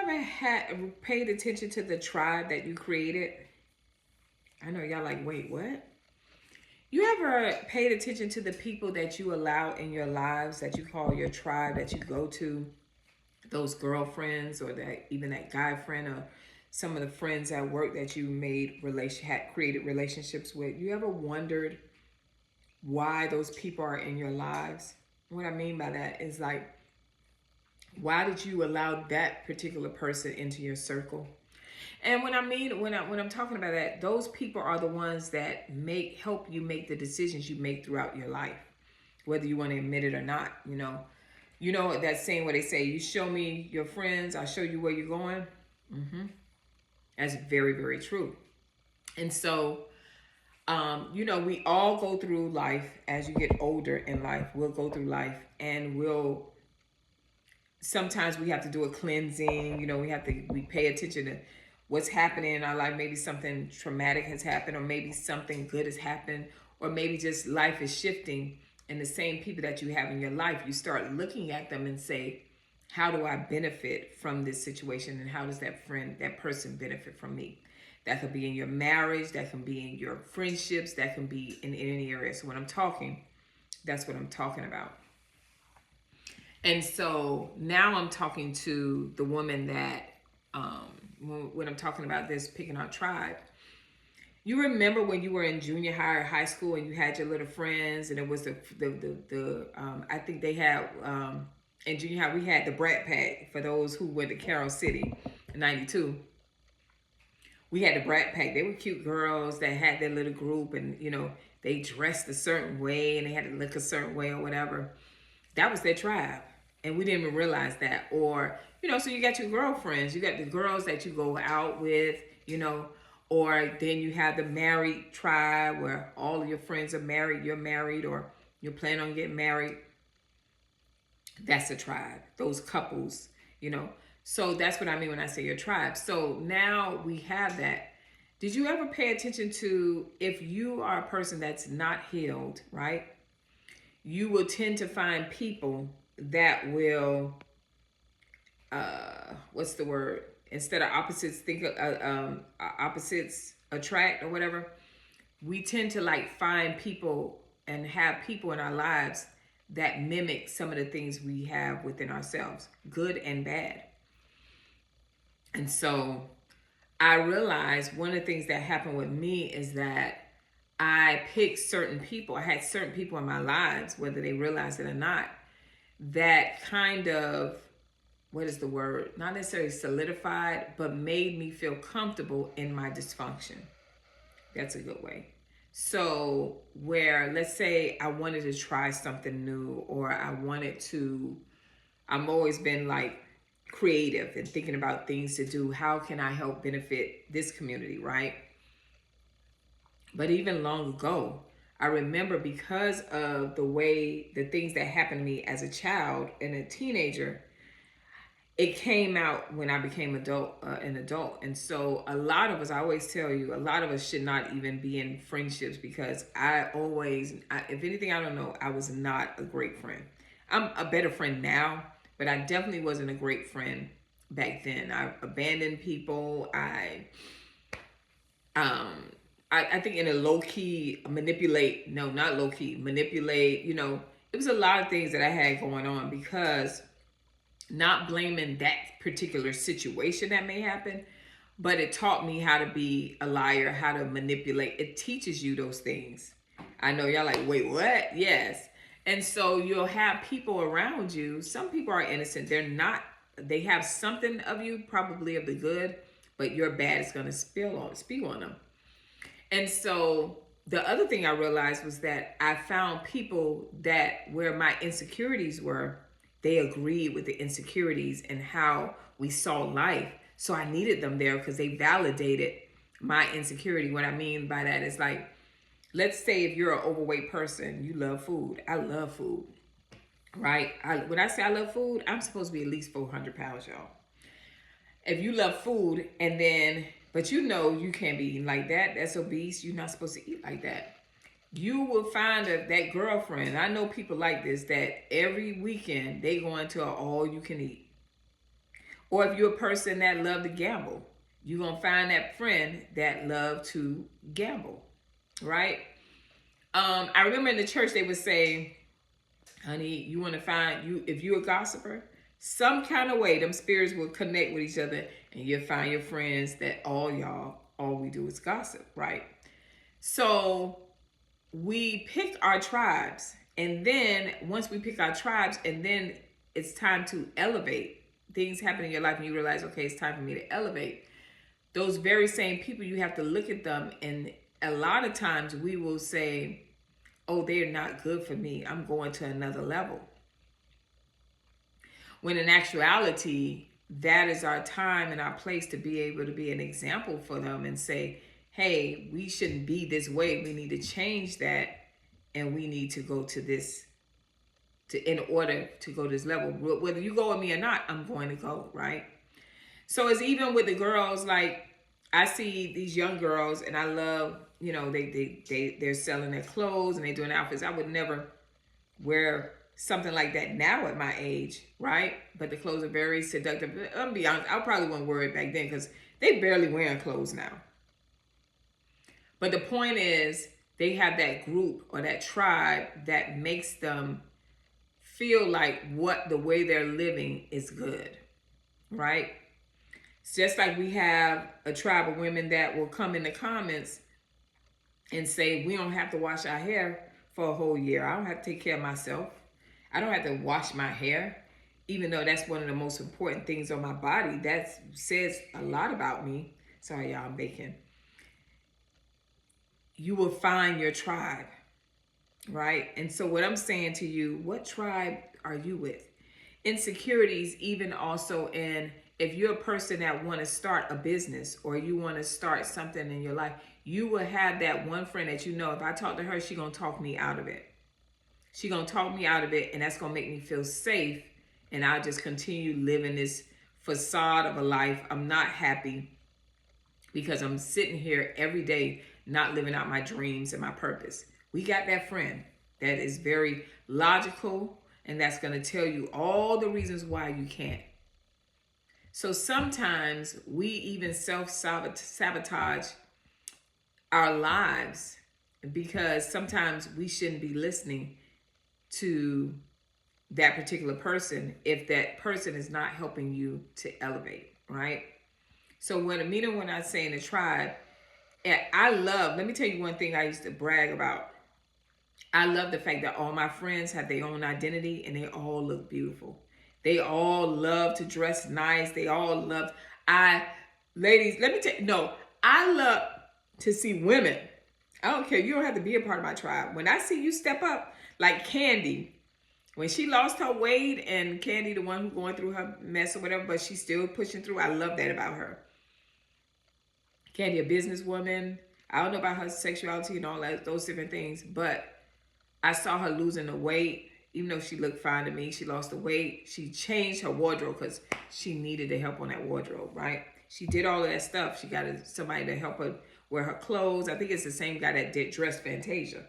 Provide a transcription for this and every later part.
ever had paid attention to the tribe that you created? I know y'all like, wait, what? You ever paid attention to the people that you allow in your lives that you call your tribe, that you go to, those girlfriends or that even that guy friend or some of the friends at work that you had created relationships with? You ever wondered why those people are in your lives? What I mean by that is like, why did you allow that particular person into your circle? And when I'm talking about that, those people are the ones that help you make the decisions you make throughout your life, whether you want to admit it or not. You know that saying where they say, "You show me your friends, I'll show you where you're going." That's very, very true. And so, we all go through life. As you get older in life, we'll go through life, and sometimes we have to do a cleansing. We pay attention to what's happening in our life. Maybe something traumatic has happened, or maybe something good has happened, or maybe just life is shifting. And the same people that you have in your life, you start looking at them and say, how do I benefit from this situation? And how does that person benefit from me? That could be in your marriage, that can be in your friendships, that can be in any area. So when I'm talking, that's what I'm talking about. And so now I'm talking to the woman that, when I'm talking about this, picking our tribe. You remember when you were in junior high or high school and you had your little friends, and it was I think they had, in junior high, we had the Brat Pack. For those who went to Carroll City in 92, we had the Brat Pack. They were cute girls that had their little group, and, they dressed a certain way and they had to look a certain way or whatever. That was their tribe. And we didn't even realize that. Or, so you got your girlfriends, you got the girls that you go out with, or then you have the married tribe where all of your friends are married, you're married, or you're planning on getting married. That's a tribe, those couples, So that's what I mean when I say your tribe. So now we have that. Did you ever pay attention to, if you are a person that's not healed, right? You will tend to find people that will, what's the word? Instead of opposites, think of opposites attract or whatever. We tend to find people and have people in our lives that mimic some of the things we have within ourselves, good and bad. And so I realized one of the things that happened with me is that I picked certain people. I had certain people in my lives, whether they realized it or not, that kind of, what is the word? Not necessarily solidified, but made me feel comfortable in my dysfunction. That's a good way. So where, let's say I wanted to try something new, or I've always been creative and thinking about things to do. How can I help benefit this community, right? But even long ago, I remember, because of the things that happened to me as a child and a teenager, it came out when I became an adult. And so a lot of us, I always tell you, a lot of us should not even be in friendships, because if anything, I don't know, I was not a great friend. I'm a better friend now, but I definitely wasn't a great friend back then. I abandoned people. I think in a manipulate, it was a lot of things that I had going on, because not blaming that particular situation that may happen, but it taught me how to be a liar, how to manipulate. It teaches you those things. I know y'all like, wait, what? Yes. And so you'll have people around you. Some people are innocent. They have something of you, probably of the good, but your bad is going to spill on them. And so the other thing I realized was that I found people that, where my insecurities were, they agreed with the insecurities and how we saw life. So I needed them there because they validated my insecurity. What I mean by that is, let's say if you're an overweight person, you love food. I love food, right? When I say I love food, I'm supposed to be at least 400 pounds, y'all. If you love food but you can't be eating like that. That's obese. You're not supposed to eat like that. You will find that girlfriend. I know people like this, that every weekend they go into an all you can eat. Or if you're a person that love to gamble, you're going to find that friend that love to gamble, right? I remember in the church they would say, honey, you want to find you if you're a gossiper, some kind of way them spirits will connect with each other and you'll find your friends that all we do is gossip, right? So we pick our tribes, and then once we pick our tribes, and then it's time to elevate. Things happen in your life and you realize, okay, it's time for me to elevate. Those very same people, you have to look at them, and a lot of times we will say, oh, they're not good for me, I'm going to another level. When in actuality, that is our time and our place to be able to be an example for them and say, hey, we shouldn't be this way. We need to change that, and we need to go to this, in order to go to this level. Whether you go with me or not, I'm going to go, right? So it's even with the girls, like I see these young girls and I love, they're selling their clothes and they're doing outfits. I would never wear something like that now at my age, right? But the clothes are very seductive. I'm gonna be honest, I probably wouldn't wear it back then because they barely wearing clothes now. But the point is, they have that group or that tribe that makes them feel like the way they're living is good, right? It's just like we have a tribe of women that will come in the comments and say, we don't have to wash our hair for a whole year. I don't have to take care of myself. I don't have to wash my hair, even though that's one of the most important things on my body. That says a lot about me. Sorry, y'all, I'm baking. You will find your tribe, right? And so what I'm saying to you, what tribe are you with? Insecurities, even also in, if you're a person that want to start a business or you want to start something in your life, you will have that one friend that if I talk to her, she going to talk me out of it. She going to talk me out of it, and that's going to make me feel safe, and I'll just continue living this facade of a life. I'm not happy because I'm sitting here every day not living out my dreams and my purpose. We got that friend that is very logical, and that's going to tell you all the reasons why you can't. So sometimes we even self-sabotage our lives because sometimes we shouldn't be listening to that particular person if that person is not helping you to elevate, right? So when I say in the tribe, let me tell you one thing I used to brag about. I love the fact that all my friends have their own identity and they all look beautiful. They all love to dress nice. They all love, ladies, I love to see women. I don't care. You don't have to be a part of my tribe. When I see you step up, like Kandi, when she lost her weight, and Kandi, the one who's going through her mess or whatever, but she's still pushing through. I love that about her. Kandi, a businesswoman. I don't know about her sexuality and all those different things, but I saw her losing the weight. Even though she looked fine to me, she lost the weight. She changed her wardrobe because she needed the help on that wardrobe, right? She did all of that stuff. She got somebody to help her wear her clothes. I think it's the same guy that did Dress Fantasia.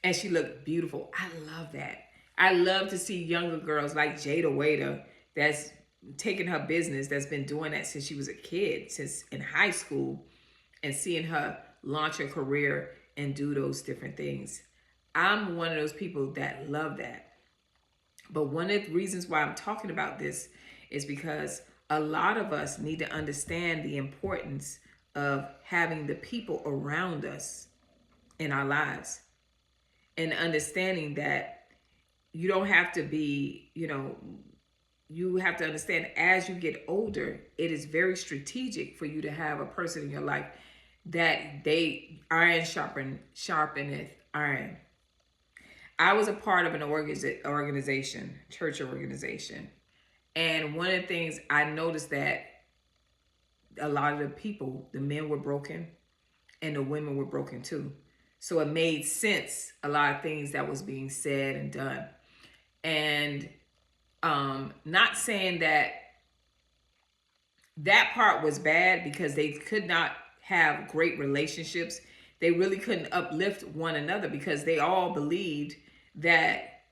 And she looked beautiful. I love that. I love to see younger girls like Jada Waiter that's taking her business, that's been doing that since she was a kid, since in high school, and seeing her launch her career and do those different things. I'm one of those people that love that. But one of the reasons why I'm talking about this is because a lot of us need to understand the importance of having the people around us in our lives, and understanding that you don't have to be, you have to understand as you get older, it is very strategic for you to have a person in your life that iron sharpeneth iron. I was a part of an organization, church organization. And one of the things I noticed that a lot of the people, the men were broken and the women were broken too. So it made sense, a lot of things that was being said and done. And not saying that part was bad because they could not have great relationships. They really couldn't uplift one another because they all believed that,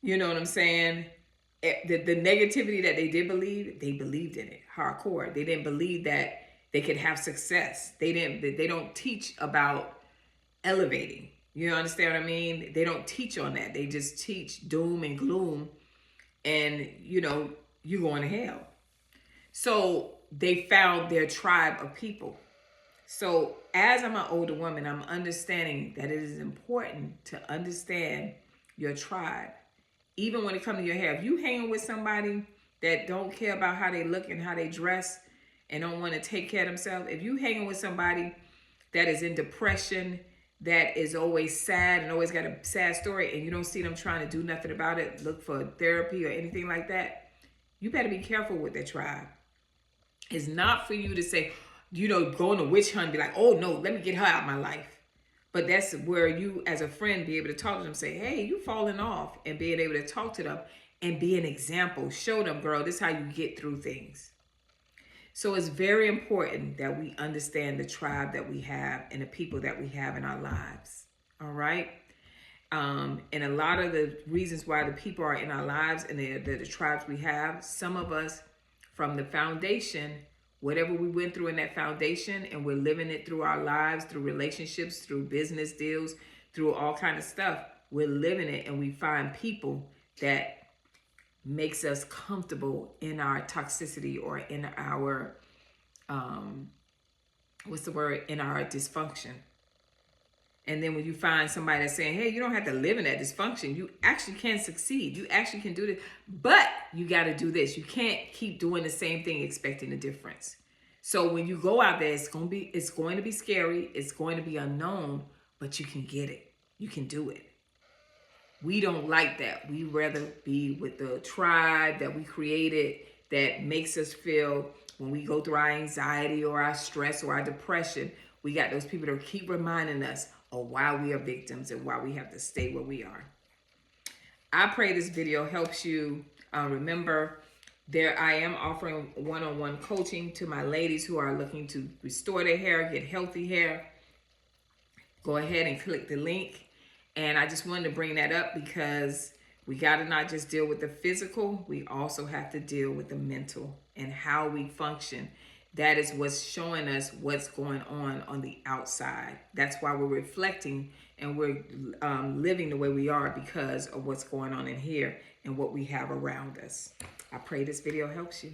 you know what I'm saying, The negativity that they did believe, they believed in it hardcore. They didn't believe that they could have success. They don't teach about elevating. You understand what I mean? They don't teach on that. They just teach doom and gloom, and you're going to hell. So they found their tribe of people. So as I'm an older woman, I'm understanding that it is important to understand your tribe. Even when it comes to your hair, if you hanging with somebody that don't care about how they look and how they dress and don't want to take care of themselves, if you hanging with somebody that is in depression, that is always sad and always got a sad story, and you don't see them trying to do nothing about it, look for therapy or anything like that, you better be careful with that tribe. It's not for you to say, go on a witch hunt and be like, oh no, let me get her out of my life. But that's where you, as a friend, be able to talk to them, say, hey, you falling off, and being able to talk to them and be an example. Show them, girl, this is how you get through things. So it's very important that we understand the tribe that we have and the people that we have in our lives. All right? And a lot of the reasons why the people are in our lives and the tribes we have, some of us from the foundation, whatever we went through in that foundation, and we're living it through our lives, through relationships, through business deals, through all kind of stuff. We're living it, and we find people that makes us comfortable in our toxicity or in our, in our dysfunction. And then when you find somebody that's saying, hey, you don't have to live in that dysfunction. You actually can succeed. You actually can do this. But you got to do this. You can't keep doing the same thing expecting a difference. So when you go out there, it's going to be scary. It's going to be unknown, but you can get it. You can do it. We don't like that. We rather be with the tribe that we created that makes us feel, when we go through our anxiety or our stress or our depression, we got those people that keep reminding us of why we are victims and why we have to stay where we are. I pray this video helps you. Remember, I am offering one-on-one coaching to my ladies who are looking to restore their hair, get healthy hair. Go ahead and click the link. And I just wanted to bring that up because we got to not just deal with the physical, we also have to deal with the mental and how we function. That is what's showing us what's going on the outside. That's why we're reflecting and we're living the way we are, because of what's going on in here and what we have around us. I pray this video helps you.